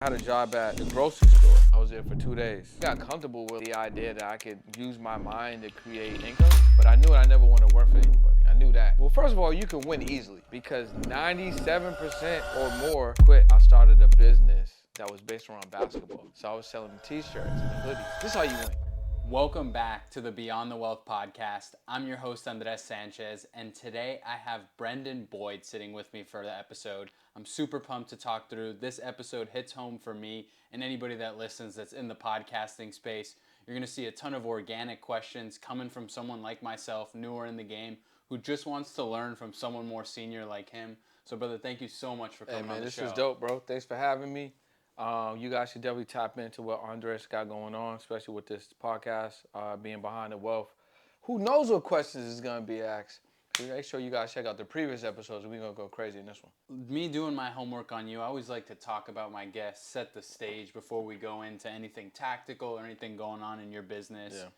had a job at the grocery store. I was there for 2 days. Got comfortable with the idea that I could use my mind to create income, but I knew I never wanted to work for anybody. I knew that. Well, first of all, you can win easily because 97% or more quit. I started a business that was based around basketball. So I was selling t-shirts and hoodies. This is how you win. Welcome back to the Beyond the Wealth podcast. I'm your host, Andres Sanchez, and today I have Brendan Boyd sitting with me for the episode. I'm super pumped to talk through. This episode hits home for me and anybody that listens that's in the podcasting space. You're going to see a ton of organic questions coming from someone like myself, newer in the game, who just wants to learn from someone more senior like him. So, brother, thank you so much for coming on the show. This is dope, bro. Thanks for having me. You guys should definitely tap into what Andres got going on, especially with this podcast, being behind the wealth. Who knows what questions is going to be asked? So make sure you guys check out the previous episodes. We're going to go crazy in this one. Me doing my homework on you, I always like to talk about my guests, set the stage before we go into anything tactical or anything going on in your business. Yeah.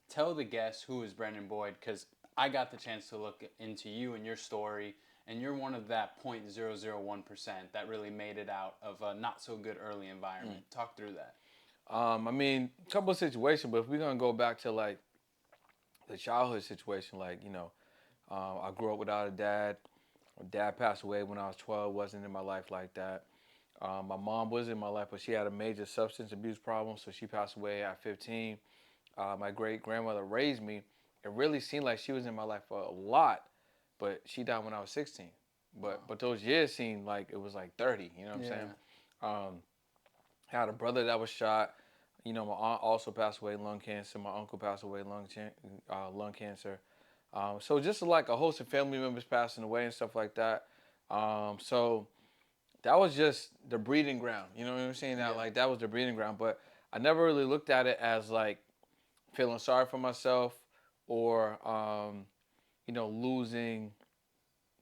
Tell the guests who is Brendan Boyd, because I got the chance to look into you and your story, and you're one of that 0.001% that really made it out of a not so good early environment. Talk through that. A couple of situations, but if we're going to go back to like the childhood situation, I grew up without a dad. My dad passed away when I was 12, wasn't in my life like that. My mom was in my life, but she had a major substance abuse problem, so she passed away at 15. My great-grandmother raised me. It really seemed like she was in my life for a lot, but she died when I was 16. But those years seemed like it was like 30, you know what I'm saying? I had a brother that was shot. You know, my aunt also passed away lung cancer. My uncle passed away lung cancer. So just like a host of family members passing away and stuff like that. So that was just the breeding ground. You know what I'm saying? That was the breeding ground. But I never really looked at it as like feeling sorry for myself or, losing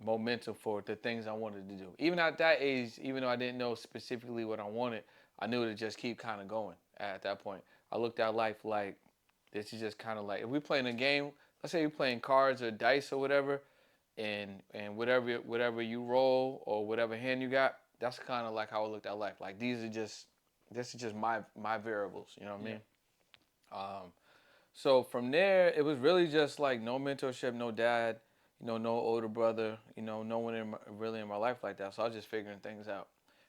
momentum for the things I wanted to do. Even at that age, even though I didn't know specifically what I wanted, I knew to just keep kind of going at that point. I looked at life like this is just kind of like, if we're playing a game, let's say you're playing cards or dice or whatever, and whatever you roll or whatever hand you got, that's kind of like how I looked at life. Like this is just my variables, you know what I mean? So from there, it was really just like no mentorship, no dad, no older brother, no one really in my life like that. So I was just figuring things out.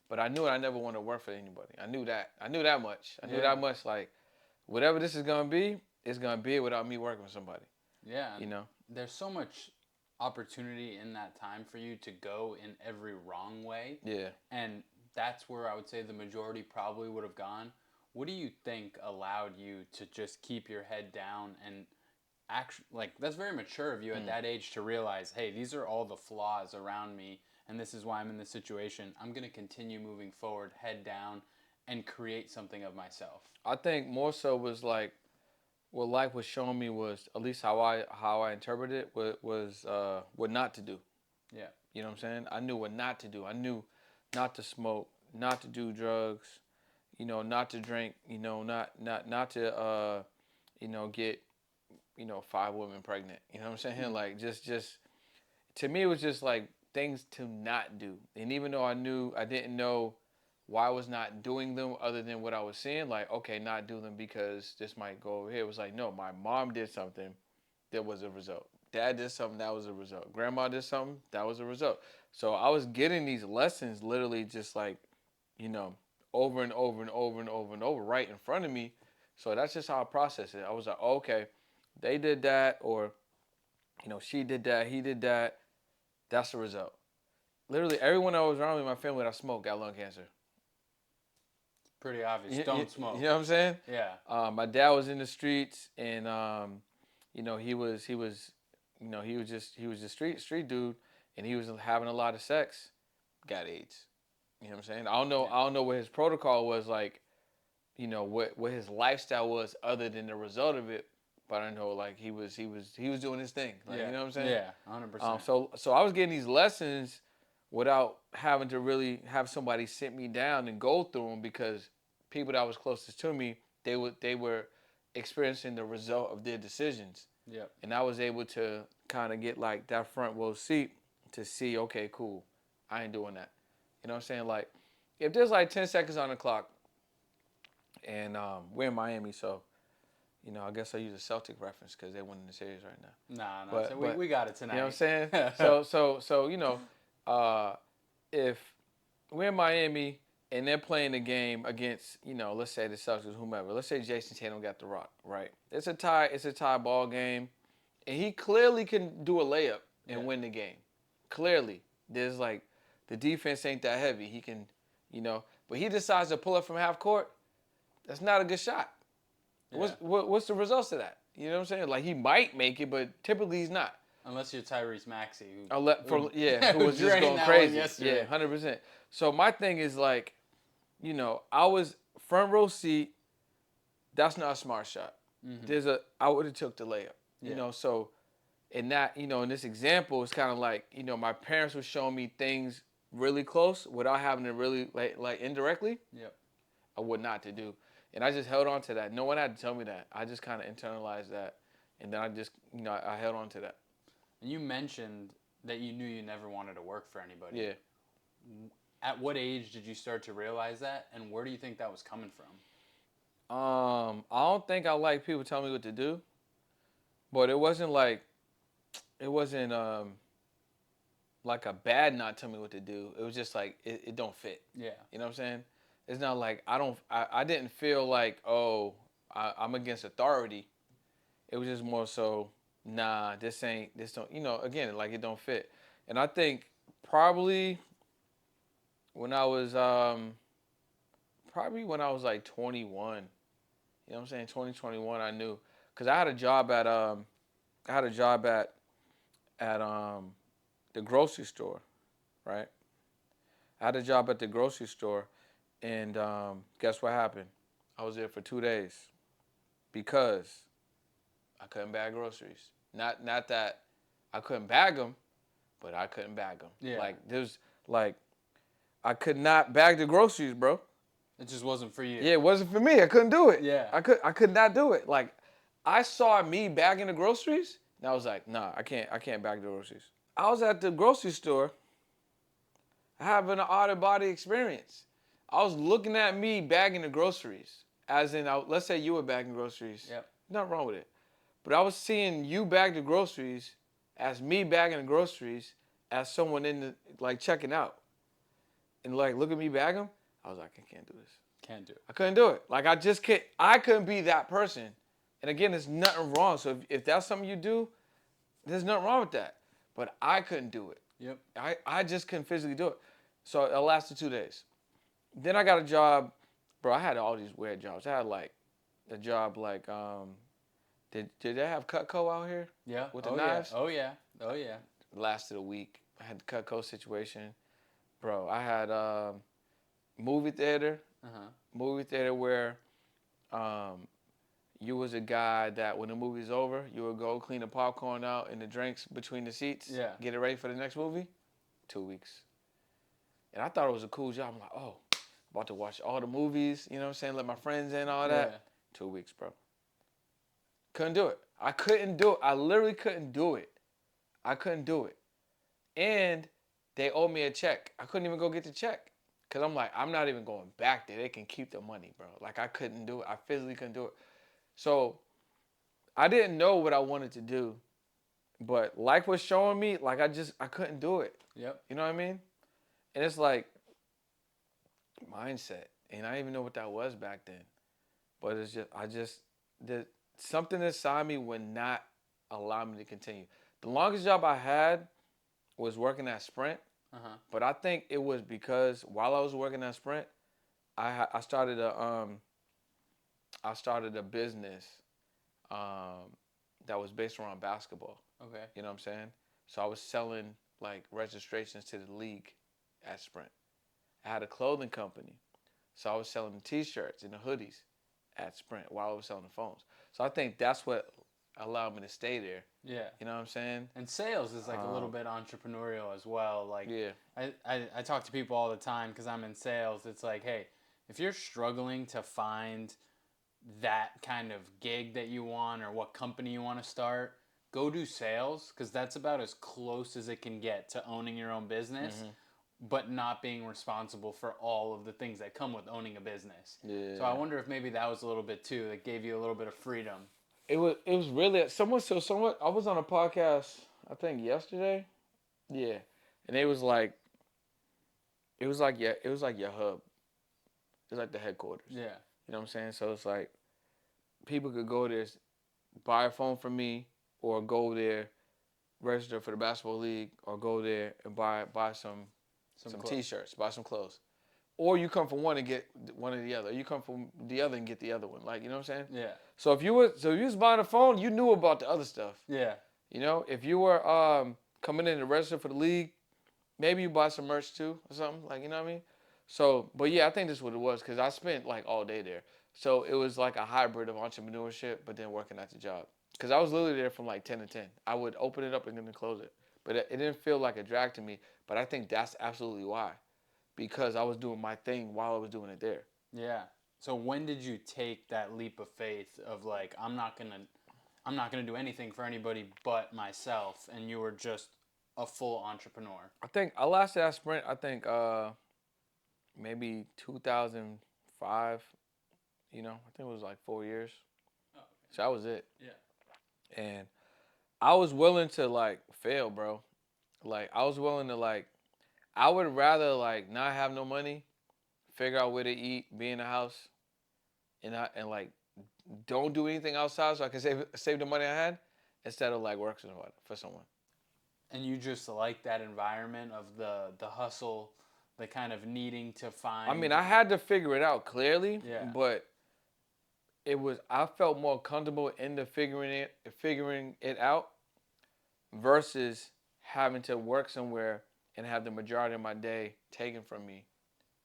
But I knew I never wanted to work for anybody. I knew that much. I knew that much, like, whatever this is going to be, it's going to be without me working with somebody. Yeah. There's so much opportunity in that time for you to go in every wrong way. Yeah. And that's where I would say the majority probably would have gone. What do you think allowed you to just keep your head down and actually, like, that's very mature of you at that age to realize, hey, these are all the flaws around me, and this is why I'm in this situation. I'm going to continue moving forward, head down, and create something of myself. I think more so was like what life was showing me was, at least how I interpreted it, was what not to do. Yeah. You know what I'm saying? I knew what not to do. I knew not to smoke, not to do drugs, not to drink, not to get 5 women pregnant. You know what I'm saying? Mm-hmm. Like just to me it was just like things to not do. And even though I didn't know why I was not doing them other than what I was seeing, like, okay, not do them because this might go over here. It was like, no, my mom did something, that was a result. Dad did something, that was a result. Grandma did something, that was a result. So I was getting these lessons literally just like, over and over and over and over and over right in front of me. So that's just how I processed it. I was like, oh, okay, they did that, or, she did that, he did that. That's the result. Literally everyone that was around me in my family that smoked got lung cancer. Pretty obvious. Don't smoke. You know what I'm saying? Yeah. My dad was in the streets, and he was just street dude, and he was having a lot of sex, got AIDS. You know what I'm saying? I don't know what his protocol was like, what his lifestyle was other than the result of it. But I know, like, he was doing his thing. Like, you know what I'm saying? Yeah, 100%. So I was getting these lessons without having to really have somebody sit me down and go through them, because people that was closest to me, they were experiencing the result of their decisions. Yep. And I was able to kind of get like that front row seat to see, okay, cool, I ain't doing that. You know what I'm saying? Like, if there's like 10 seconds on the clock, and we're in Miami, so I guess I use a Celtic reference because they're winning the series right now. Nah. So But we got it you know what I'm tonight. saying? So if we're in Miami and they're playing the game against let's say the Celtics, whomever. Let's say Jason Tatum got the rock, right? It's a tie. It's a tie ball game, and he clearly can do a layup and win the game. Clearly, there's like the defense ain't that heavy. He can, but he decides to pull up from half court. That's not a good shot. Yeah. What's the results of that? You know what I'm saying? Like he might make it, but typically he's not. Unless you're Tyrese Maxey, Who was just drained going that one crazy. yesterday. Yeah, 100%. So my thing is like, I was front row seat. That's not a smart shot. I would have took the layup. Yeah. So in that, in this example, it's kind of like, my parents were showing me things really close without having to really like indirectly. Yep. I would not to do. And I just held on to that. No one had to tell me that. I just kind of internalized that. And then I just, I held on to that. And you mentioned that you knew you never wanted to work for anybody. Yeah. At what age did you start to realize that, and where do you think that was coming from? I don't think I like people telling me what to do, but it wasn't like a bad not telling me what to do. It was just like it don't fit. Yeah. You know what I'm saying? It's not like I didn't feel like I'm against authority. It was just more so this don't again like it don't fit. And I think probably when I was like 21, you know what I'm saying, 2021, I knew because I had a job at the grocery store, right? I had a job at the grocery store, and guess what happened? I was there for 2 days because I couldn't bag groceries. Not that I couldn't bag them, but I couldn't bag them. Yeah. I could not bag the groceries, bro. It just wasn't for you. Yeah, it wasn't for me. I couldn't do it. Yeah. I could not do it. Like I saw me bagging the groceries, and I was like, nah, I can't bag the groceries. I was at the grocery store having an out of body experience. I was looking at me bagging the groceries, as in, let's say you were bagging groceries. Yep. Nothing wrong with it. But I was seeing you bag the groceries as me bagging the groceries as someone in the, like, checking out. And, like, look at me bag them. I was like, I can't do this. Can't do it. I couldn't do it. Like, I couldn't be that person. And again, there's nothing wrong. So if that's something you do, there's nothing wrong with that. But I couldn't do it. Yep. I just couldn't physically do it. So it lasted 2 days. Then I got a job. Bro, I had all these weird jobs. I had, like, a job like, did they have Cutco out here? Yeah. With the knives? Yeah. Oh, yeah. Lasted a week. I had the Cutco situation. Bro, I had movie theater. Uh-huh. Movie theater where you was a guy that when the movie's over, you would go clean the popcorn out and the drinks between the seats. Yeah. Get it ready for the next movie. 2 weeks. And I thought it was a cool job. I'm like, oh, about to watch all the movies, you know what I'm saying? Let my friends in, all that. Yeah. 2 weeks, bro. Couldn't do it. I couldn't do it. I literally couldn't do it. I couldn't do it. And they owed me a check. I couldn't even go get the check. Because I'm like, I'm not even going back there. They can keep the money, bro. Like, I couldn't do it. I physically couldn't do it. So, I didn't know what I wanted to do. But life was showing me, like, I couldn't do it. Yep. You know what I mean? And it's like, mindset. And I didn't even know what that was back then. But it's just, something inside me would not allow me to continue. The longest job I had was working at Sprint. Uh-huh. But I think it was because while I was working at Sprint, I started a business that was based around basketball. Okay. You know what I'm saying? So I was selling like registrations to the league at Sprint. I had a clothing company, so I was selling the T-shirts and the hoodies at Sprint while I was selling the phones. So I think that's what allowed me to stay there. Yeah. You know what I'm saying? And sales is like a little bit entrepreneurial as well. Like, yeah. I talk to people all the time because I'm in sales. It's like, hey, if you're struggling to find that kind of gig that you want or what company you want to start, go do sales because that's about as close as it can get to owning your own business. Mm-hmm. but not being responsible for all of the things that come with owning a business. Yeah. So I wonder if maybe that was a little bit too. That gave you a little bit of freedom. It was really someone I was on a podcast I think yesterday. Yeah. And it was like your hub. It's like the headquarters. Yeah. You know what I'm saying? So it's like people could go there, buy a phone from me, or go there, register for the basketball league, or go there and buy some t-shirts, buy some clothes. Or you come from one and get one or the other. You come from the other and get the other one. Like, you know what I'm saying? Yeah. So if you was buying a phone, you knew about the other stuff. Yeah. You know, if you were coming in to register for the league, maybe you buy some merch too or something. Like, you know what I mean? So, but yeah, I think this is what it was because I spent like all day there. So it was like a hybrid of entrepreneurship, but then working at the job. Because I was literally there from like 10 to 10. I would open it up and then close it. But it didn't feel like a drag to me. But I think that's absolutely why. Because I was doing my thing while I was doing it there. Yeah. So when did you take that leap of faith of like I'm not gonna do anything for anybody but myself, and you were just a full entrepreneur? I think I lasted that sprint, I think maybe 2005. You know, I think it was like 4 years. Oh, okay. So that was it. Yeah. And I was willing to like fail, bro. Like I was willing to like I would rather like not have no money, figure out where to eat, be in the house, and like don't do anything outside so I can save the money I had instead of like working for someone. And you just like that environment of the hustle, the kind of needing to find. I mean, I had to figure it out clearly, Yeah. but I felt more comfortable in the figuring it out versus having to work somewhere and have the majority of my day taken from me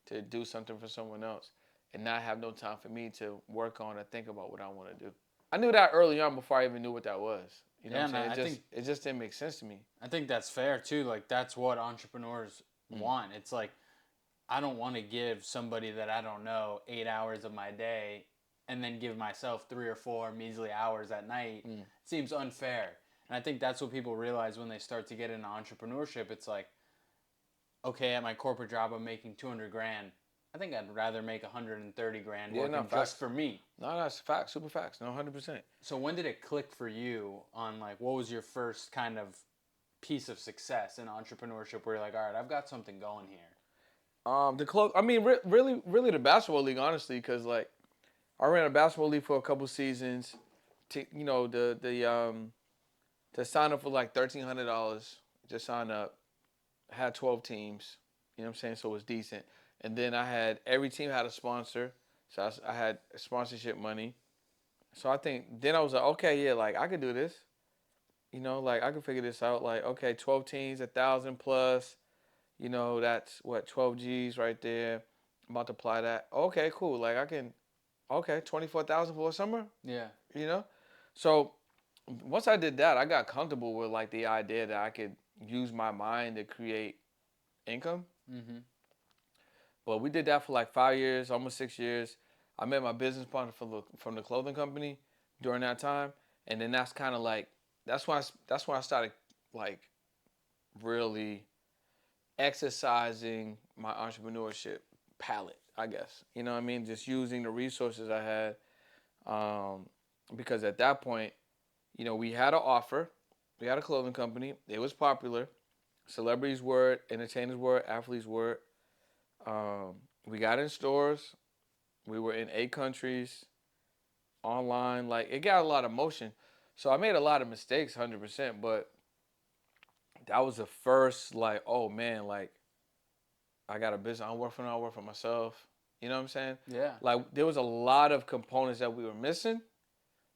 to do something for someone else and not have no time for me to work on or think about what I want to do. I knew that early on before I even knew what that was. You know Yeah, what I'm and saying? It just didn't make sense to me. I think that's fair too. Like that's what entrepreneurs want. It's like I don't want to give somebody that I don't know 8 hours of my day and then give myself 3 or 4 measly hours at night. It seems unfair. And I think that's what people realize when they start to get into entrepreneurship. It's like, okay, at my corporate job, I'm making 200 grand. I think I'd rather make 130 grand Yeah, no, working facts. just for me. No, that's facts, super facts. No, 100%. So when did it click for you on like what was your first kind of piece of success in entrepreneurship where you're like, all right, I've got something going here? The close. I mean, really, the basketball league, honestly, because like I ran a basketball league for a couple seasons. You know, to sign up for like $1,300, just sign up. I had 12 teams. You know what I'm saying? So it was decent. And then every team had a sponsor, so I had sponsorship money. So I think then I was like, okay, yeah, like I could do this. You know, like I could figure this out. Like, okay, 12 teams, 1,000 plus. You know, that's what 12 G's right there. Multiply that. Okay, cool. Like I can. Okay, 24,000 for a summer. Yeah. You know, so once I did that, I got comfortable with like the idea that I could use my mind to create income. Mm-hmm. But we did that for like 5 years, almost 6 years. I met my business partner from the clothing company during that time, and then that's kind of like that's when I started like really exercising my entrepreneurship palette, I guess. You know what I mean? Just using the resources I had, because at that point, you know, we had an offer, we had a clothing company, it was popular, celebrities wore it, entertainers wore it, athletes wore it. We got in stores. We were in 8 countries, online. Like it got a lot of motion. So I made a lot of mistakes, 100%. But that was the first, like, oh man, like I got a business. I work for myself. You know what I'm saying? Yeah. Like there was a lot of components that we were missing,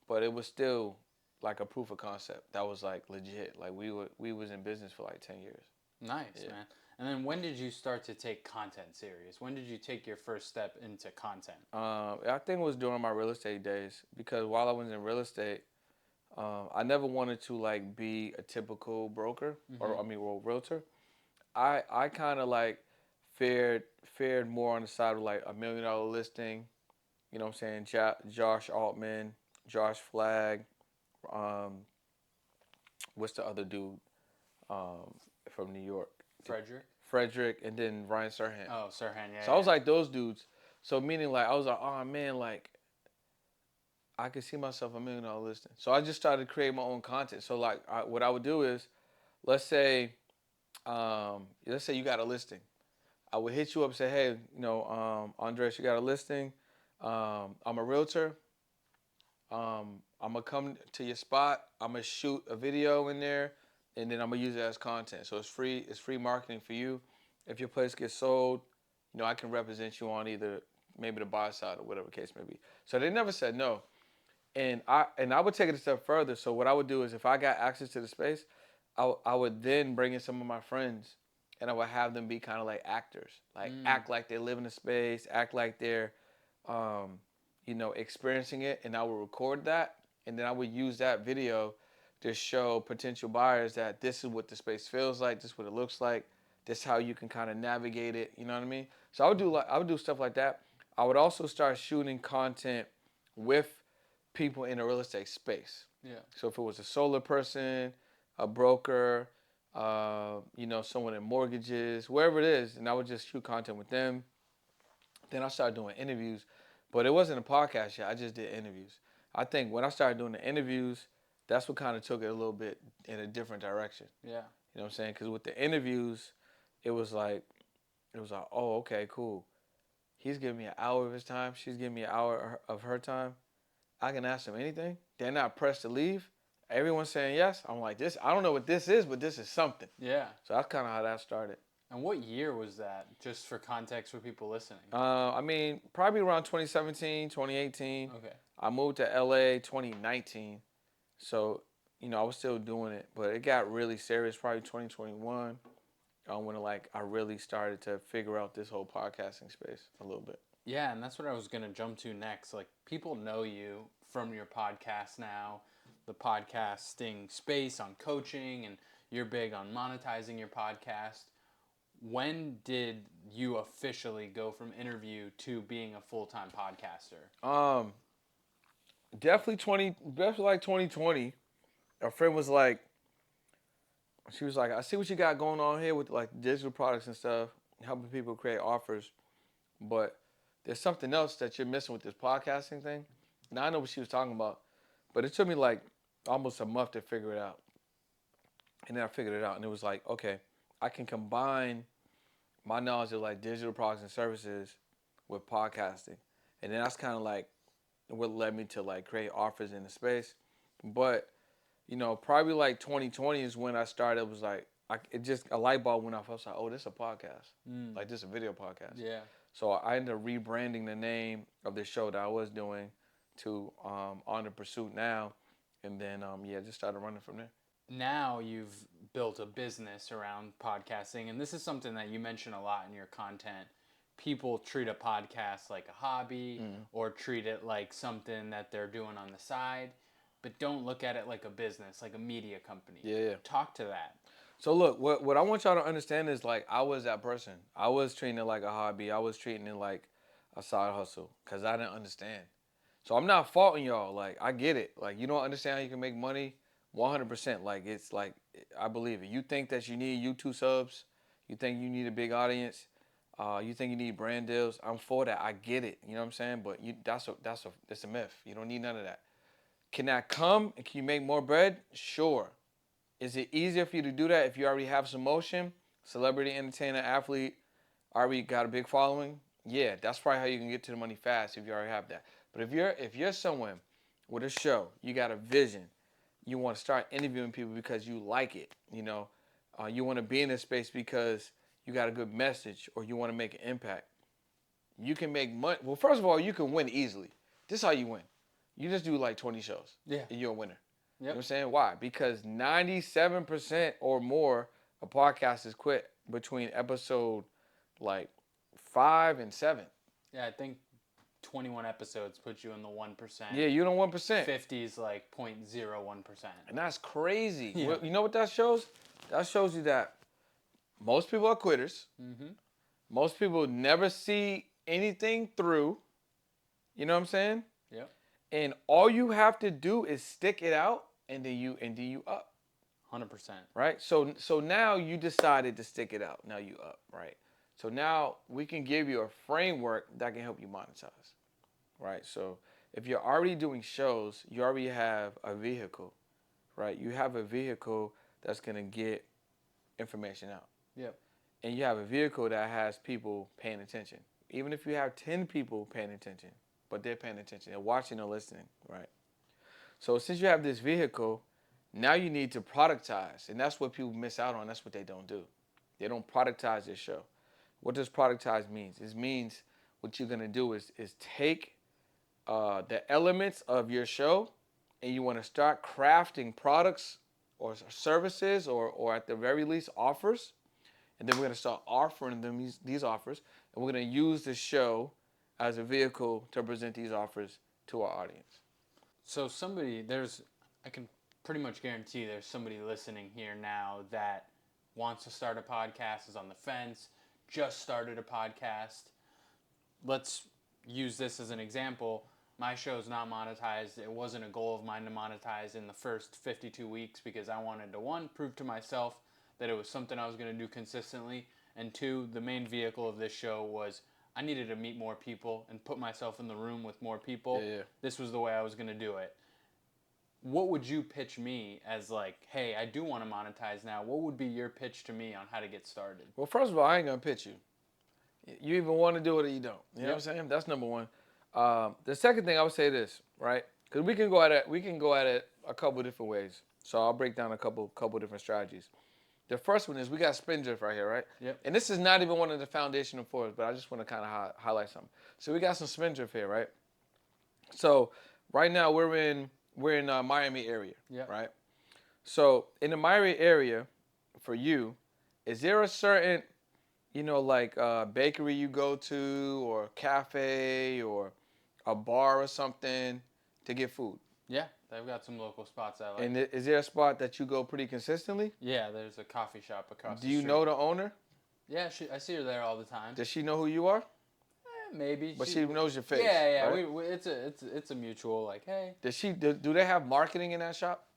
but it was still like a proof of concept. That was like legit. Like we was in business for like 10 years. Nice, Yeah. man. And then when did you start to take content serious? When did you take your first step into content? I think it was during my real estate days because while I was in real estate, I never wanted to like be a typical broker or realtor. I kind of like fared more on the side of like $1 million listing. You know what I'm saying? Josh Altman, Josh Flagg, what's the other dude from New York? Frederick? Frederick, and then Ryan Serhant. Oh, Sirhan, yeah, So I was yeah. like those dudes. So meaning like I was like, oh man, like I could see myself $1 million listing. So I just started creating my own content. So like what I would do is, let's say, let's say you got a listing. I would hit you up and say, hey, Andres, you got a listing. I'm a realtor. I'm gonna come to your spot. I'm gonna shoot a video in there, and then I'm gonna use it as content. So it's free. It's free marketing for you. If your place gets sold, I can represent you on either maybe the buy side or whatever case may be. So they never said no, and I would take it a step further. So what I would do is if I got access to the space, I would then bring in some of my friends, and I would have them be kind of like actors, like act like they live in the space, act like they're um, experiencing it, and I would record that, and then I would use that video to show potential buyers that this is what the space feels like, this is what it looks like, this is how you can kind of navigate it. You know what I mean? So I would do stuff like that. I would also start shooting content with people in the real estate space. Yeah. So if it was a solar person, a broker, someone in mortgages, wherever it is, and I would just shoot content with them. Then I started doing interviews, but it wasn't a podcast yet. I just did interviews. I think when I started doing the interviews, that's what kind of took it a little bit in a different direction. Yeah. You know what I'm saying? Because with the interviews, it was like, oh, okay, cool. He's giving me an hour of his time. She's giving me an hour of her time. I can ask them anything. They're not pressed to leave. Everyone's saying yes. I'm like, this, I don't know what this is, but this is something. Yeah. So that's kind of how that started. And what year was that? Just for context for people listening. I mean, probably around 2017, 2018. Okay. I moved to LA 2019. So, I was still doing it, but it got really serious probably 2021 when I really started to figure out this whole podcasting space a little bit. Yeah, and that's what I was going to jump to next. Like, people know you from your podcast now, the podcasting space on coaching, and you're big on monetizing your podcast. When did you officially go from interview to being a full-time podcaster? Definitely like 2020. A friend was like, she was like, I see what you got going on here with like digital products and stuff, helping people create offers, but there's something else that you're missing with this podcasting thing. Now I know what she was talking about, but it took me like almost a month to figure it out. And then I figured it out, and it was like, okay, I can combine my knowledge of like digital products and services with podcasting. And then that's kind of like what led me to like create offers in the space. But, probably like 2020 is when I started. It was like, it just, a light bulb went off. I was like, oh, this is a podcast. Like, this is a video podcast. Yeah. So I ended up rebranding the name of the show that I was doing to On the Pursuit Now. And then, just started running from there. Now you've built a business around podcasting, and this is something that you mention a lot in your content. People treat a podcast like a hobby or treat it like something that they're doing on the side, but don't look at it like a business, like a media company. Yeah. Talk to that. So look, what I want y'all to understand is like I was that person. I was treating it like a hobby. I was treating it like a side hustle because I didn't understand. So I'm not faulting y'all. Like I get it. Like you don't understand how you can make money. 100%. Like it's like I believe it. You think that you need YouTube subs. You think you need a big audience. You think you need brand deals. I'm for that. I get it. You know what I'm saying? But that's a myth. You don't need none of that. Can that come and can you make more bread? Sure. Is it easier for you to do that if you already have some motion? Celebrity, entertainer, athlete, already got a big following? Yeah, that's probably how you can get to the money fast if you already have that. But if you're someone with a show, you got a vision, you want to start interviewing people because you like it, you want to be in this space because you got a good message or you want to make an impact. You can make money. Well, first of all, you can win easily. This is how you win. You just do like 20 shows. Yeah. And you're a winner. You know Yep. what I'm saying? Why? Because 97% or more of podcasters quit between episode like 5 and 7. Yeah, I think 21 episodes put you in the 1%. Yeah, you're in 1%. 50 is like 0.01%. And that's crazy. Yeah. You know what that shows? That shows you that most people are quitters. Mm-hmm. Most people never see anything through. You know what I'm saying? Yep. And all you have to do is stick it out and then you up. 100%. right? So now you decided to stick it out. Now you up, right? So now we can give you a framework that can help you monetize, right? So if you're already doing shows, you already have a vehicle, right? You have a vehicle that's gonna get information out, Yep. and you have a vehicle that has people paying attention. Even if you have 10 people paying attention, but they're paying attention, they're watching or listening, right? So since you have this vehicle, now you need to productize, and that's what people miss out on. That's what they don't do. They don't productize their show. What does productize means? It means what you're gonna do is take the elements of your show, and you want to start crafting products or services, or at the very least offers, and then we're gonna start offering them these offers, and we're gonna use the show as a vehicle to present these offers to our audience. So I can pretty much guarantee there's somebody listening here now that wants to start a podcast, is on the fence, just started a podcast. Let's use this as an example. My show's not monetized. It wasn't a goal of mine to monetize in the first 52 weeks because I wanted to, one, prove to myself that it was something I was going to do consistently, and two, the main vehicle of this show was I needed to meet more people and put myself in the room with more people. Yeah. This was the way I was going to do it. What would you pitch me as, like, hey, I do want to monetize now? What would be your pitch to me on how to get started? Well, first of all, I ain't gonna pitch you. You even want to do it or you don't. You know what I'm saying? That's number one. The second thing I would say this, right? Because we can go at it a couple different ways. So I'll break down a couple different strategies. The first one is we got Spindrift right here, right? Yep. And this is not even one of the foundational fours, but I just want to kind of highlight something. So we got some Spindrift here, right? So right now we're in Miami area, Yep. right? So in the Miami area, for you, is there a certain like bakery you go to, or cafe, or a bar or something to get food? Yeah, they've got some local spots I like. And is there a spot that you go pretty consistently? Yeah, there's a coffee shop across Do the you street. know the owner? Yeah, I see her there all the time. Does she know who you are? Maybe. But she knows your face. Yeah, yeah. Right? It's a mutual, like, hey. Do they have marketing in that shop?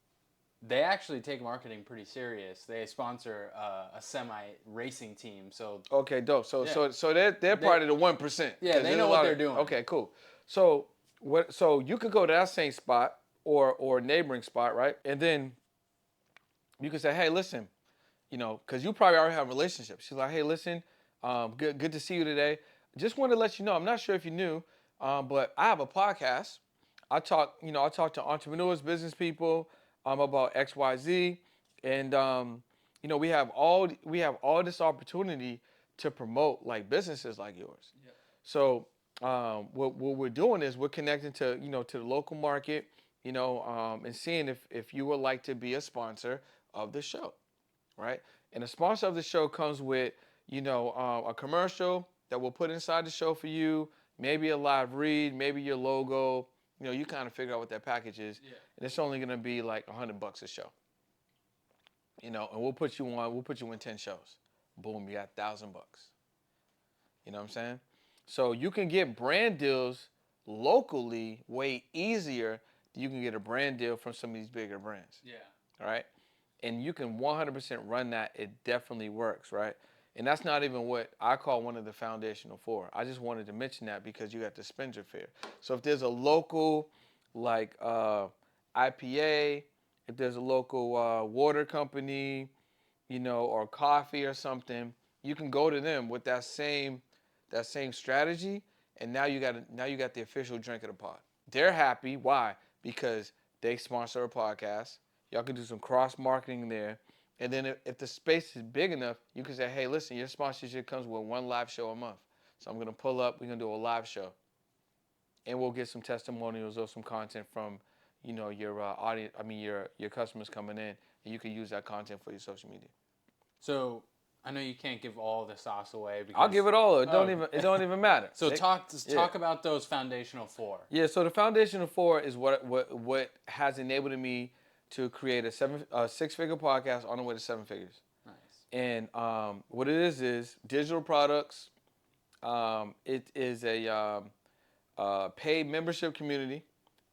They actually take marketing pretty serious. They sponsor a semi racing team, so Okay, dope. So Yeah. so they're part of the 1%. Yeah, they know what they're doing. Okay, cool. So you could go to that same spot or neighboring spot, right? And then you could say, hey, listen, because you probably already have a relationship. She's like, hey, listen, good to see you today. Just wanted to let you know, I'm not sure if you knew, but I have a podcast. I talk to entrepreneurs, business people, about X, Y, Z, and we have all this opportunity to promote like businesses like yours. Yep. So what we're doing is we're connecting to to the local market, and seeing if you would like to be a sponsor of the show, right? And the sponsor of the show comes with a commercial that we'll put inside the show for you, maybe a live read, maybe your logo. You kind of figure out what that package is, and it's only gonna be like $100 a show. And we'll put you on. We'll put you in 10 shows. Boom, you got $1,000. You know what I'm saying? So you can get brand deals locally way easier than you can get a brand deal from some of these bigger brands. Yeah. All right, and you can 100% run that. It definitely works, right? And that's not even what I call one of the foundational four. I just wanted to mention that because you got the Spindrift here. So if there's a local like IPA, if there's a local water company, or coffee or something, you can go to them with that same strategy, and now you got the official drink of the pod. They're happy. Why? Because they sponsor a podcast. Y'all can do some cross marketing there. And then if the space is big enough, you can say, hey, listen, your sponsorship comes with one live show a month. So I'm going to pull up, we're going to do a live show. And we'll get some testimonials or some content from, your audience, your customers coming in, and you can use that content for your social media. So I know you can't give all the sauce away. Because, I'll give it all. It don't even matter. So talk about those foundational four. Yeah, so the foundational four is what has enabled me to create a six-figure podcast on the way to seven figures. Nice. And what it is digital products. It is a paid membership community,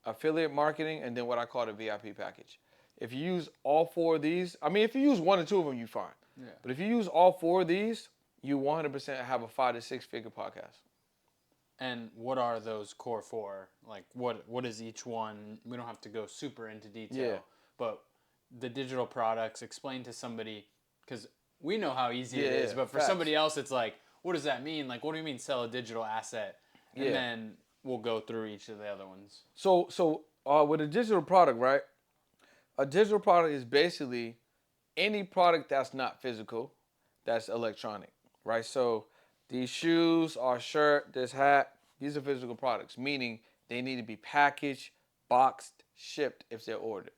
affiliate marketing, and then what I call the VIP package. If you use all four of these, I mean, if you use one or two of them, you're fine. Yeah. But if you use all four of these, you 100% have a 5 to 6 figure podcast. And what are those core four? Like, what is each one? We don't have to go super into detail, Yeah. but the digital products, explain to somebody, because we know how easy it Yeah, is, yeah, but for facts. somebody else, it's like, what does that mean? Like, what do you mean sell a digital asset? And Yeah. then we'll go through each of the other ones. So with a digital product, right? A digital product is basically any product that's not physical, that's electronic, right? So these shoes, our shirt, this hat, these are physical products, meaning they need to be packaged, boxed, shipped if they're ordered.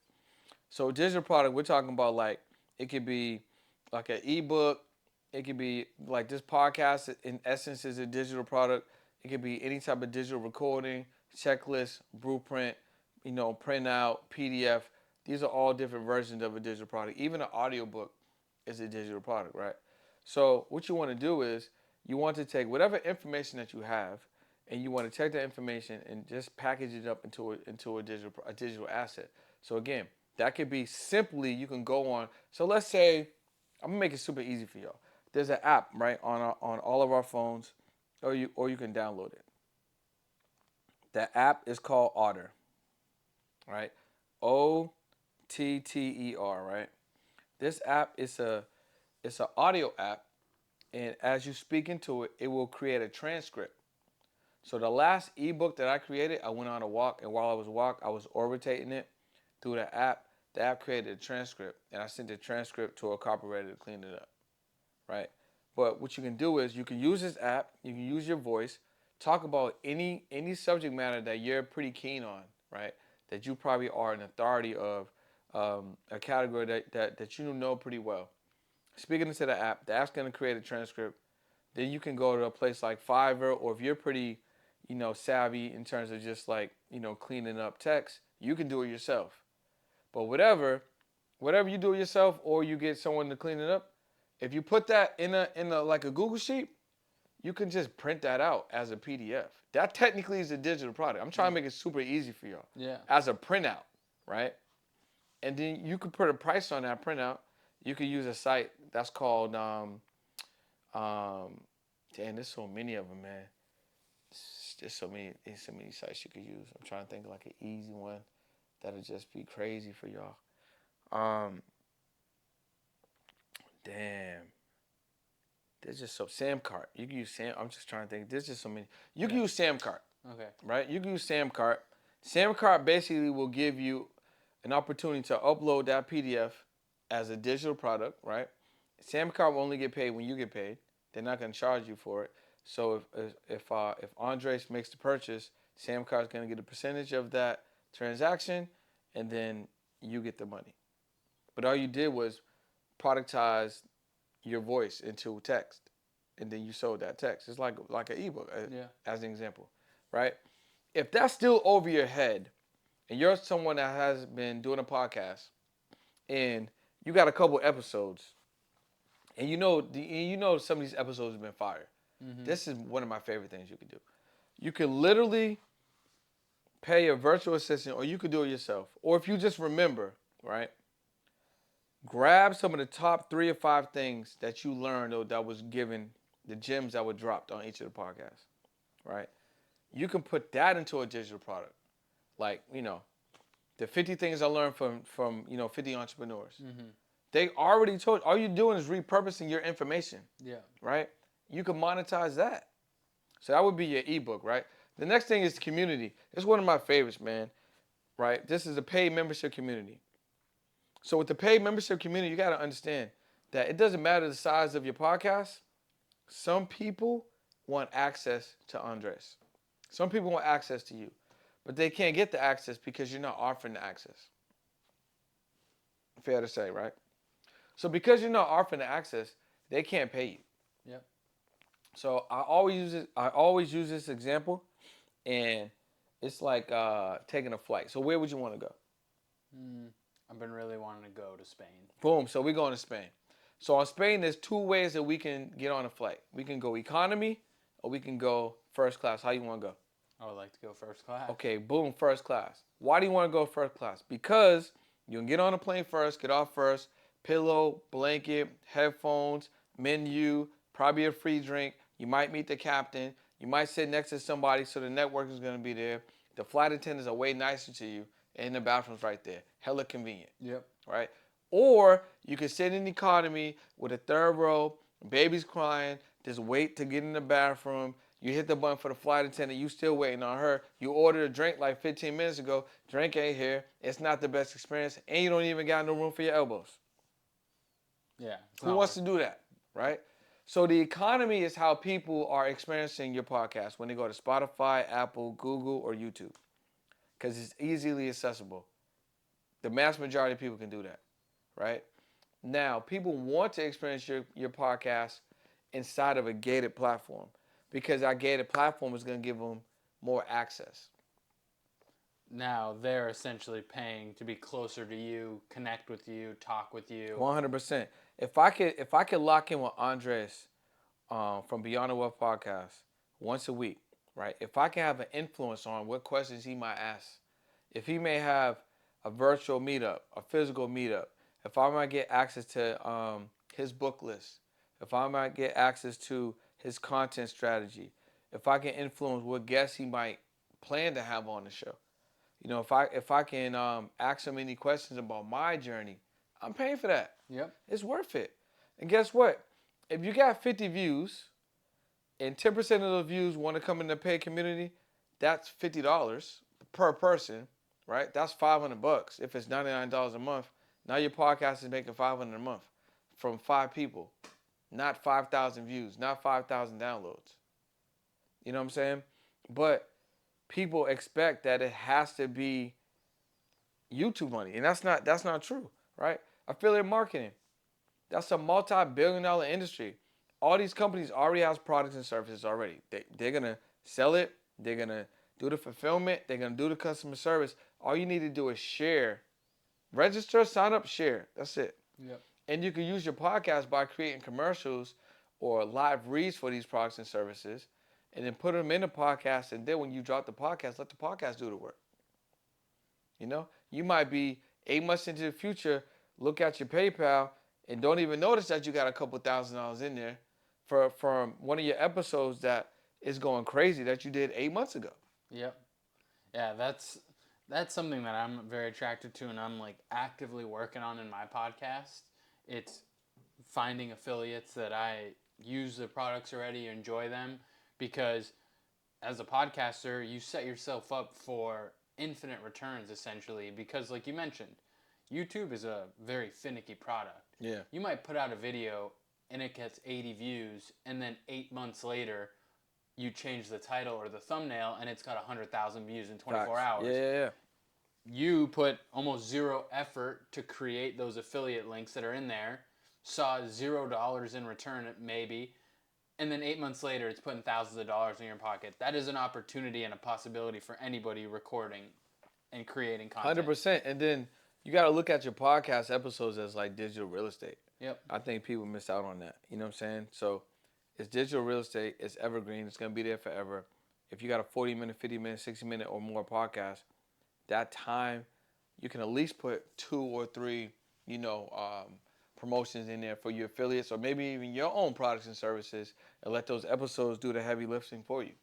So digital product, we're talking about like it could be like an ebook, it could be like this podcast in essence is a digital product. It could be any type of digital recording, checklist, blueprint, printout, PDF. These are all different versions of a digital product. Even an audiobook is a digital product, right? So what you want to do is you want to take whatever information that you have and you want to take that information and just package it up into a digital asset. So again, that could be simply you can go on. So let's say I'm gonna make it super easy for y'all. There's an app right on all of our phones, or you can download it. That app is called Otter, right? OTTER, right? This app is it's an audio app, and as you speak into it, it will create a transcript. So the last ebook that I created, I went on a walk, and while I was walking, I was orbitating it through the app. The app created a transcript, and I sent the transcript to a copywriter to clean it up, right? But what you can do is you can use this app, you can use your voice, talk about any subject matter that you're pretty keen on, right? That you probably are an authority of, a category that you know pretty well. Speaking into the app's gonna create a transcript. Then you can go to a place like Fiverr, or if you're pretty, savvy in terms of just like, cleaning up text, you can do it yourself. But whatever you do it yourself, or you get someone to clean it up, if you put that in a like a Google sheet, you can just print that out as a PDF. That technically is a digital product. I'm trying to make it super easy for y'all. Yeah. As a printout, right? And then you could put a price on that printout. You could use a site that's called um damn, there's so many of them, man. There's so many sites you could use. I'm trying to think of like an easy one that'll just be crazy for y'all. Um, damn. There's just so Samcart. You can use Sam. I'm just trying to think. There's just so many. You can use Samcart, Okay. right? You can use Samcart. Samcart basically will give you an opportunity to upload that PDF as a digital product, right? Samcart will only get paid when you get paid. They're not going to charge you for it. So if Andres makes the purchase, Samcart's going to get a percentage of that transaction, and then you get the money. But all you did was productize your voice into text, and then you sold that text. It's like an ebook, Yeah. as an example, right? If that's still over your head, and you're someone that has been doing a podcast, and you got a couple episodes, and you know some of these episodes have been fire. This is one of my favorite things you can do. You can literally pay a virtual assistant, or you could do it yourself. Or if you just remember, right? Grab some of the top 3 or 5 things that you learned or that was given, the gems that were dropped on each of the podcasts, right? You can put that into a digital product. Like, the 50 things I learned from 50 entrepreneurs. They already told, all you're doing is repurposing your information, Yeah. right? You can monetize that. So that would be your ebook, right? The next thing is community. It's one of my favorites, man, right? This is a paid membership community. So with the paid membership community, you got to understand that it doesn't matter the size of your podcast. Some people want access to Andres. Some people want access to you, but they can't get the access because you're not offering the access. Fair to say, right? So because you're not offering the access, they can't pay you. Yep. So I always use this example, and it's like taking a flight. So where would you want to go? I've been really wanting to go to Spain. Boom. So we're going to Spain. So on Spain, there's 2 ways that we can get on a flight. We can go economy, or we can go first class. How you want to go? I would like to go first class. Okay, boom, first class. Why do you want to go first class? Because You can get on the plane first, get off first, pillow, blanket, headphones, menu, probably a free drink. You might meet the captain. You might sit next to somebody, so the network is going to be there. The flight attendants are way nicer to you, and the bathroom's right there. Hella convenient, Yep. right? Or you can sit in economy with a third row, baby's crying, just wait to get in the bathroom. You hit the button for the flight attendant, you still waiting on her. You ordered a drink like 15 minutes ago, drink ain't here. It's not the best experience, and you don't even got no room for your elbows. Yeah. It's Who not wants worth to do that, right? So the economy is how people are experiencing your podcast when they go to Spotify, Apple, Google, or YouTube, because it's easily accessible. The mass majority of people can do that, right? Now, people want to experience your podcast inside of a gated platform because that gated platform is going to give them more access. Now they're essentially paying to be closer to you, connect with you, talk with you. 100%. If I could lock in with Andres from Beyond the Wealth podcast once a week, right? If I can have an influence on what questions he might ask, if he may have a virtual meetup, a physical meetup, if I might get access to his book list, if I might get access to his content strategy, if I can influence what guests he might plan to have on the show, if I can ask him any questions about my journey, I'm paying for that. Yep. It's worth it. And guess what? If you got 50 views and 10% of those views want to come in the paid community, that's $50 per person, right? That's $500 if it's $99 a month. Now your podcast is making $500 a month from 5 people, not 5,000 views, not 5,000 downloads. You know what I'm saying? But people expect that it has to be YouTube money, and that's not true, right? Affiliate marketing, that's a multi-billion-dollar industry. All these companies already have products and services already. They're gonna sell it. They're gonna do the fulfillment. They're gonna do the customer service. All you need to do is share, register, sign up, share. That's it. Yep. And you can use your podcast by creating commercials or live reads for these products and services, and then put them in the podcast. And then when you drop the podcast, let the podcast do the work. You might be 8 months into the future, look at your PayPal, and don't even notice that you got a couple $1,000s in there from one of your episodes that is going crazy that you did 8 months ago. Yep. Yeah, that's something that I'm very attracted to and I'm like actively working on in my podcast. It's finding affiliates that I use the products already, enjoy them, because as a podcaster, you set yourself up for infinite returns essentially, because like you mentioned, YouTube is a very finicky product. Yeah. You might put out a video and it gets 80 views, and then 8 months later you change the title or the thumbnail and it's got 100,000 views in 24 Facts. hours. Yeah. You put almost zero effort to create those affiliate links that are in there, saw $0 in return maybe, and then 8 months later it's putting thousands of dollars in your pocket. That is an opportunity and a possibility for anybody recording and creating content. 100%. And then you got to look at your podcast episodes as like digital real estate. Yep. I think people miss out on that. You know what I'm saying? So it's digital real estate. It's evergreen. It's going to be there forever. If you got a 40-minute, 50-minute, 60-minute or more podcast, that time you can at least put 2 or 3, promotions in there for your affiliates or maybe even your own products and services, and let those episodes do the heavy lifting for you.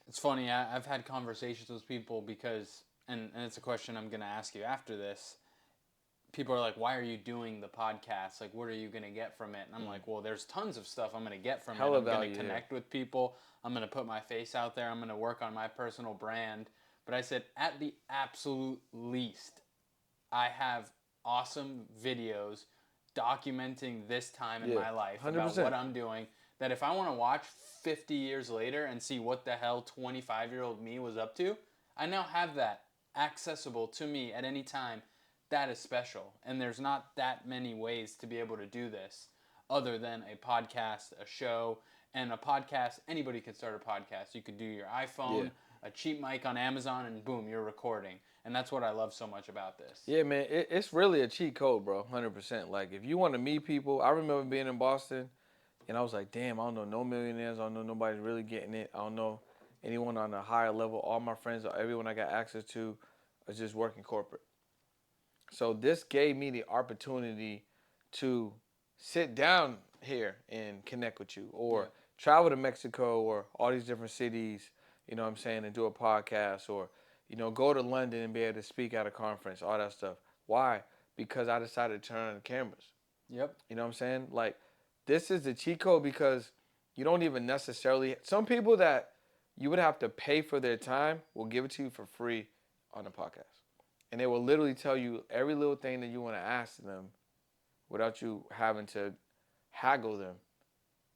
It's funny, I've had conversations with people because, and it's a question I'm going to ask you after this. People are like, why are you doing the podcast? Like, what are you going to get from it? And I'm like, well, there's tons of stuff I'm going to get from it. I'm going to connect with people. I'm going to put my face out there. I'm going to work on my personal brand. But I said, at the absolute least, I have awesome videos documenting this time in my life 100%. About what I'm doing, that if I want to watch 50 years later and see what the hell 25-year-old me was up to, I now have that accessible to me at any time. That is special. And there's not that many ways to be able to do this other than a podcast, a show, and a podcast. Anybody can start a podcast. You could do your iPhone, a cheap mic on Amazon, and boom, you're recording. And that's what I love so much about this. Yeah, man, it's really a cheat code, bro, 100%. Like, if you want to meet people, I remember being in Boston, and I was like, damn, I don't know no millionaires. I don't know nobody's really getting it. I don't know anyone on a higher level. All my friends, everyone I got access to, is just working corporate. So this gave me the opportunity to sit down here and connect with you, or Yep. travel to Mexico or all these different cities, you know what I'm saying, and do a podcast, or, go to London and be able to speak at a conference, all that stuff. Why? Because I decided to turn on the cameras. Yep. You know what I'm saying? Like, this is the cheat code because you don't even necessarily, some people that you would have to pay for their time will give it to you for free on the podcast. And they will literally tell you every little thing that you want to ask them without you having to haggle them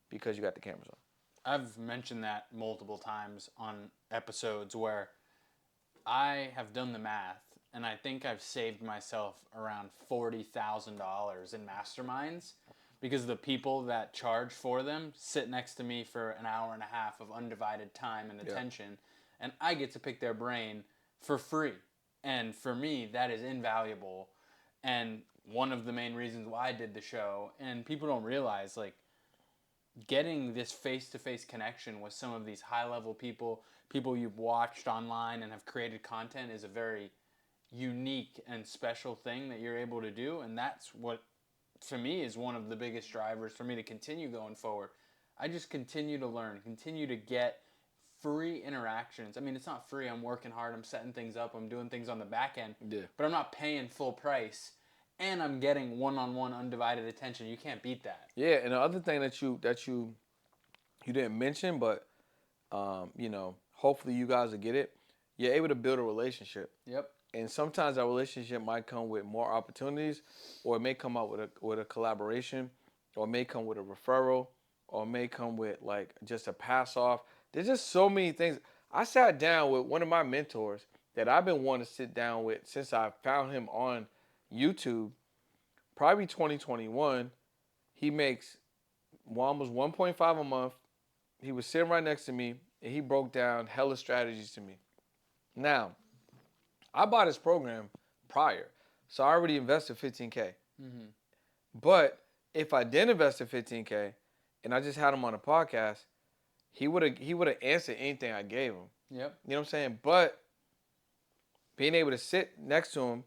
because you got the cameras on. I've mentioned that multiple times on episodes where I have done the math and I think I've saved myself around $40,000 in masterminds because the people that charge for them sit next to me for an hour and a half of undivided time and Yeah. attention, and I get to pick their brain for free. And for me, that is invaluable. And one of the main reasons why I did the show, and people don't realize, like, getting this face-to-face connection with some of these high-level people you've watched online and have created content, is a very unique and special thing that you're able to do. And that's what, for me, is one of the biggest drivers for me to continue going forward. I just continue to learn, continue to get free interactions. I mean, it's not free. I'm working hard, I'm setting things up, I'm doing things on the back end, Yeah. but I'm not paying full price, and I'm getting one-on-one undivided attention. You can't beat that. Yeah, and the other thing that you didn't mention, but hopefully you guys will get it. You're able to build a relationship. Yep. And sometimes that relationship might come with more opportunities, or it may come out with a collaboration, or it may come with a referral, or it may come with like just a pass off. There's just so many things. I sat down with one of my mentors that I've been wanting to sit down with since I found him on YouTube, probably 2021. He makes almost 1.5 a month. He was sitting right next to me, and he broke down hella strategies to me. Now, I bought his program prior, so I already invested 15K. Mm-hmm. But if I didn't invest in 15K and I just had him on a podcast, he would have answered anything I gave him. Yep. You know what I'm saying? But being able to sit next to him,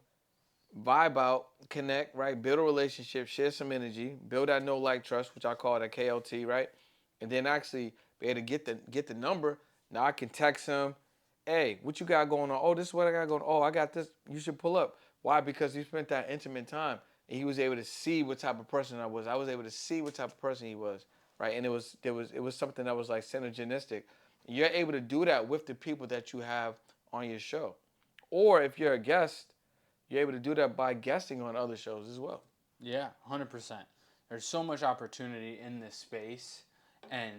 vibe out, connect, right? Build a relationship, share some energy, build that know like trust, which I call that KLT, right? And then actually be able to get the number. Now I can text him, hey, what you got going on? Oh, this is what I got going on. Oh, I got this. You should pull up. Why? Because he spent that intimate time and he was able to see what type of person I was. I was able to see what type of person he was, right? And it was something that was like synergistic. You're able to do that with the people that you have on your show. Or if you're a guest, you're able to do that by guesting on other shows as well. Yeah, 100%. There's so much opportunity in this space, and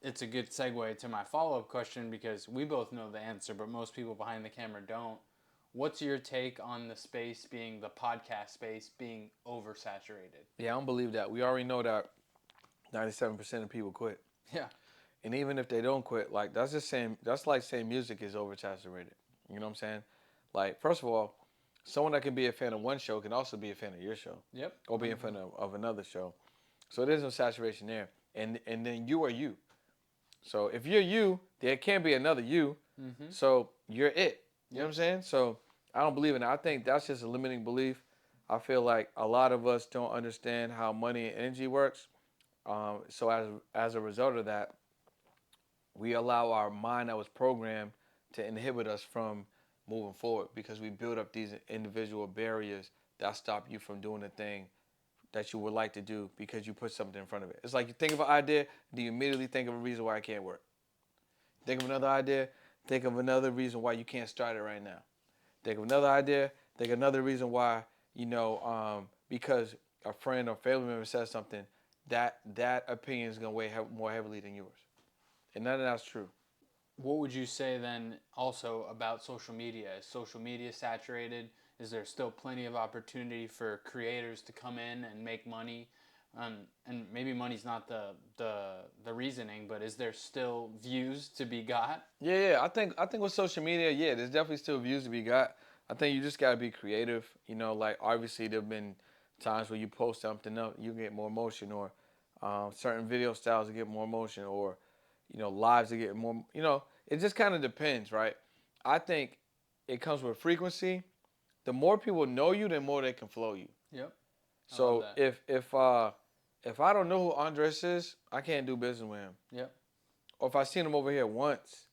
it's a good segue to my follow-up question because we both know the answer, but most people behind the camera don't. What's your take on the space being, the podcast space being oversaturated? Yeah, I don't believe that. We already know that 97% of people quit. Yeah. And even if they don't quit, like that's like saying music is oversaturated. You know what I'm saying? Like, first of all, someone that can be a fan of one show can also be a fan of your show. Yep. Or be a fan of another show. So there's no saturation there. And then you are you. So if you're you, there can't be another you. Mm-hmm. So you're it. You know Yep. what I'm saying? So I don't believe in it. I think that's just a limiting belief. I feel like a lot of us don't understand how money and energy works. So as a result of that, we allow our mind that was programmed to inhibit us from moving forward because we build up these individual barriers that stop you from doing the thing that you would like to do because you put something in front of it. It's like you think of an idea, then you immediately think of a reason why it can't work. Think of another idea, think of another reason why you can't start it right now. Think of another idea, think of another reason why, because a friend or family member says something, that opinion is going to weigh more heavily than yours. And none of that's true. What would you say then also about social media? Is social media saturated? Is there still plenty of opportunity for creators to come in and make money? And maybe money's not the reasoning, but is there still views to be got? Yeah. I think with social media, yeah, there's definitely still views to be got. I think you just gotta be creative. Like obviously there've been times where you post something up, you get more motion, or certain video styles get more motion, or lives to get more. It just kind of depends, right? I think it comes with frequency, the more people know you, the more they can flow you. Yep. I love So that. if I don't know who Andres is, I can't do business with him. Yep. Or if I seen him over here once,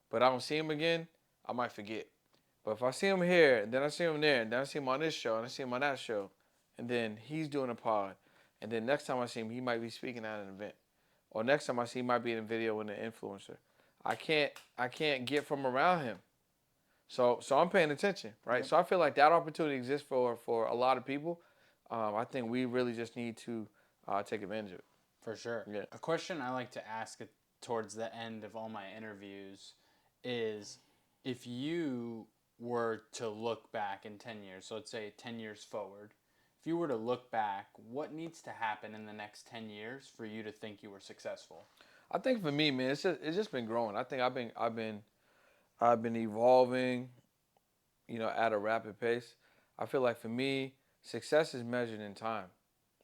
but I don't see him again, I might forget. But if I see him here, and then I see him there, and then I see him on this show, and I see him on that show, and then he's doing a pod, and then next time I see him, he might be speaking at an event, or next time I see him, he might be in a video with an influencer. I can't get from around him. So I'm paying attention, right? Yep. So I feel like that opportunity exists for a lot of people. I think we really just need to take advantage of it. For sure. Yeah. A question I like to ask towards the end of all my interviews is if you were to look back in 10 years, so let's say 10 years forward, if you were to look back, what needs to happen in the next 10 years for you to think you were successful? I think for me, man, it's just been growing. I think I've been evolving, at a rapid pace. I feel like for me, success is measured in time,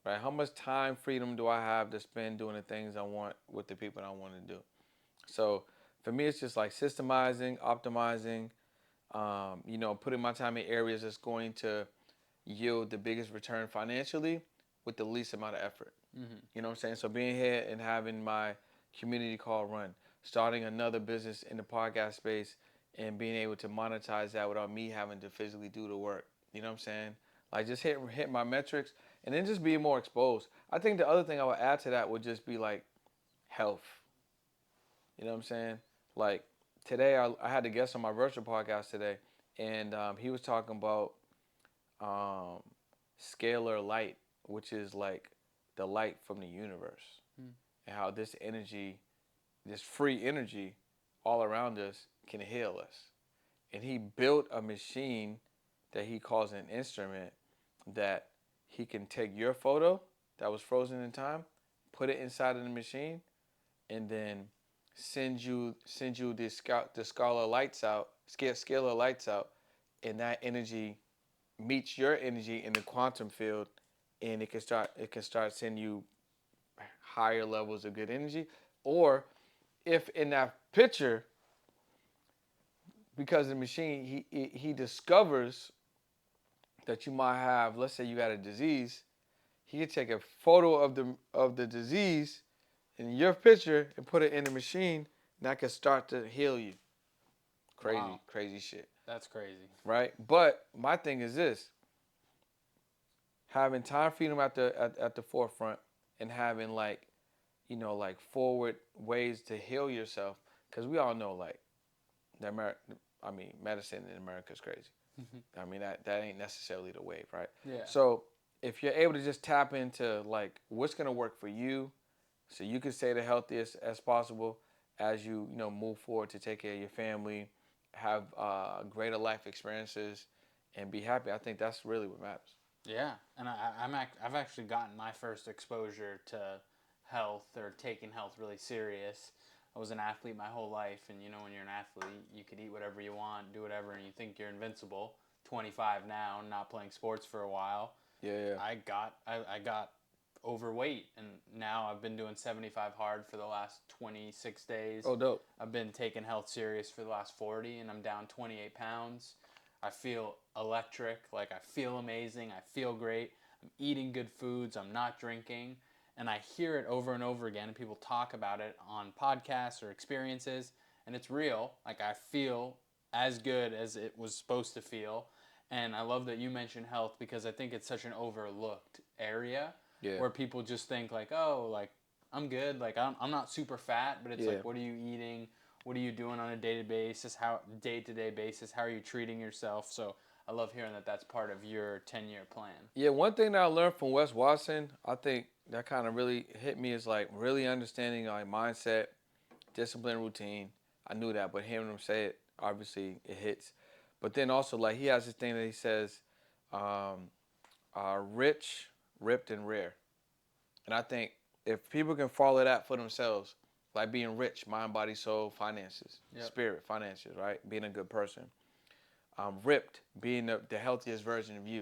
right? How much time freedom do I have to spend doing the things I want with the people I want to do? So for me, it's just like systemizing, optimizing, putting my time in areas that's going to yield the biggest return financially with the least amount of effort. Mm-hmm. You know what I'm saying? So being here and having my community call run, starting another business in the podcast space and being able to monetize that without me having to physically do the work. You know what I'm saying? Like just hit my metrics and then just being more exposed. I think the other thing I would add to that would just be like health. You know what I'm saying? Like today I had a guest on my virtual podcast today and he was talking about um, scalar light, which is like the light from the universe, Mm. and how this energy, this free energy, all around us can heal us. And he built a machine that he calls an instrument that he can take your photo that was frozen in time, put it inside of the machine, and then send you the scalar lights out, scalar lights out, and that energy meets your energy in the quantum field, and it can start sending you higher levels of good energy. Or if in that picture, because the machine he discovers that you might have, let's say you got a disease, he could take a photo of the disease in your picture and put it in the machine, and that could start to heal you. Crazy, Wow. crazy shit, That's crazy. right? But my thing is this: having time freedom at the forefront and having like forward ways to heal yourself, because we all know like the medicine in America is crazy. I mean that ain't necessarily the wave, right? Yeah. So if you're able to just tap into like what's gonna work for you, so you can stay the healthiest as possible as you move forward to take care of your family, have greater life experiences, and be happy. I think that's really what matters. Yeah, and I've actually gotten my first exposure to health or taking health really serious. I was an athlete my whole life, and when you're an athlete, you could eat whatever you want, do whatever, and you think you're invincible. 25 now, not playing sports for a while. Yeah, yeah. I got overweight, and now I've been doing 75 hard for the last 26 days. Oh, dope. I've been taking health serious for the last 40, and I'm down 28 pounds. I feel electric, like I feel amazing, I feel great. I'm eating good foods, I'm not drinking, and I hear it over and over again, and people talk about it on podcasts or experiences, and it's real. Like I feel as good as it was supposed to feel. And I love that you mentioned health because I think it's such an overlooked area Yeah. where people just think like, oh, like I'm good, like I'm not super fat, but it's Yeah. like, what are you eating? What are you doing on a day-to-day basis? How are you treating yourself? So I love hearing that that's part of your 10-year plan. Yeah, one thing that I learned from Wes Watson, I think that kind of really hit me is like really understanding like mindset, discipline, routine. I knew that, but hearing him say it, obviously it hits. But then also like he has this thing that he says, um, rich, ripped, and rare. And I think if people can follow that for themselves, like being rich, mind, body, soul, finances, Yep. spirit, finances, right? Being a good person. Ripped, being the healthiest version of you. You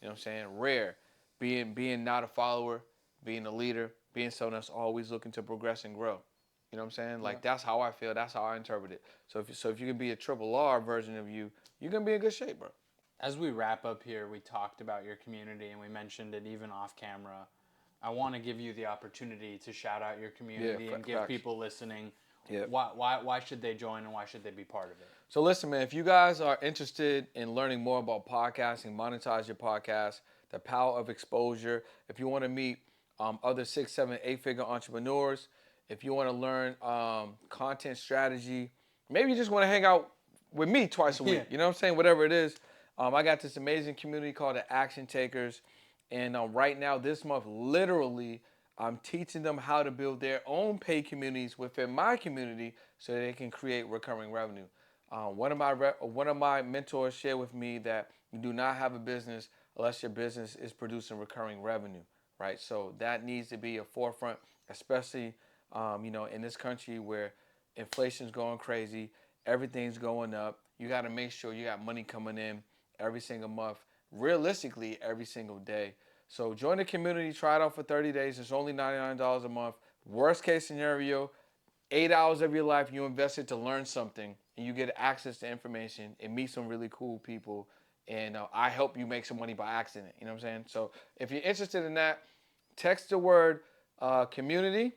know what I'm saying? Rare, being not a follower, being a leader, being someone that's always looking to progress and grow. You know what I'm saying? Like Yep. that's how I feel. That's how I interpret it. So if you can be a triple R version of you, you're gonna be in good shape, bro. As we wrap up here, we talked about your community and we mentioned it even off camera. I want to give you the opportunity to shout out your Yeah, community and give facts. people listening Yeah. why should they join and why should they be part of it. So listen, man, if you guys are interested in learning more about podcasting, monetize your podcast, the power of exposure, if you want to meet other 6, 7, 8 figure entrepreneurs, if you want to learn content strategy, maybe you just want to hang out with me twice a Yeah. week. You know what I'm saying? Whatever it is. I got this amazing community called the Action Takers. And right now, this month, literally, I'm teaching them how to build their own paid communities within my community so they can create recurring revenue. One of my mentors shared with me that you do not have a business unless your business is producing recurring revenue, right? So that needs to be a forefront, especially in this country where inflation's going crazy, everything's going up. You got to make sure you got money coming in every single month, realistically every single day. So join the community, try it out for 30 days. It's only $99 a month. Worst case scenario, 8 hours of your life you invest it to learn something and you get access to information and meet some really cool people. And I help you make some money by accident. You know what I'm saying? So if you're interested in that, text the word community.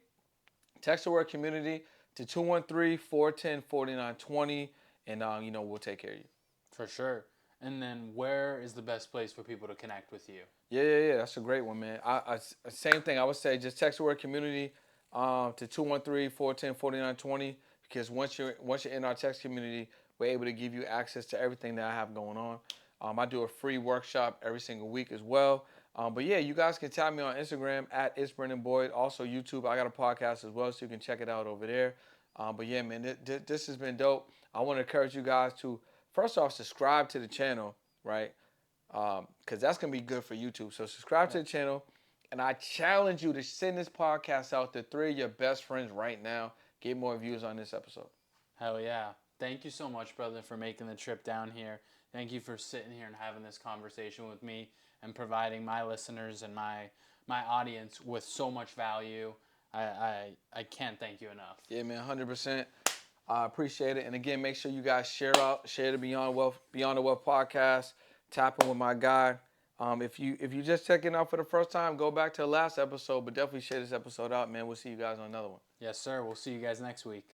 Text the word community to 213-410-4920, and we'll take care of you. For sure. And then where is the best place for people to connect with you? Yeah. That's a great one, man. Same thing. I would say just text the word community to 213-410-4920, because once you're in our text community, we're able to give you access to everything that I have going on. I do a free workshop every single week as well. But yeah, you guys can tag me on Instagram at It's Brendan Boyd. Also YouTube, I got a podcast as well, so you can check it out over there. But yeah, man, this has been dope. I want to encourage you guys to first off subscribe to the channel, right? Because that's gonna be good for YouTube. So subscribe to the channel, and I challenge you to send this podcast out to 3 of your best friends right now. Get more views on this episode. Hell yeah. Thank you so much, brother, for making the trip down here. Thank you for sitting here and having this conversation with me and providing my listeners and my audience with so much value. I can't thank you enough. Yeah, man, 100%. I appreciate it. And again, make sure you guys share the Beyond the Wealth podcast. Tap in with my guy. If you just checking out for the first time, go back to the last episode, but definitely share this episode out, man. We'll see you guys on another one. Yes, sir. We'll see you guys next week.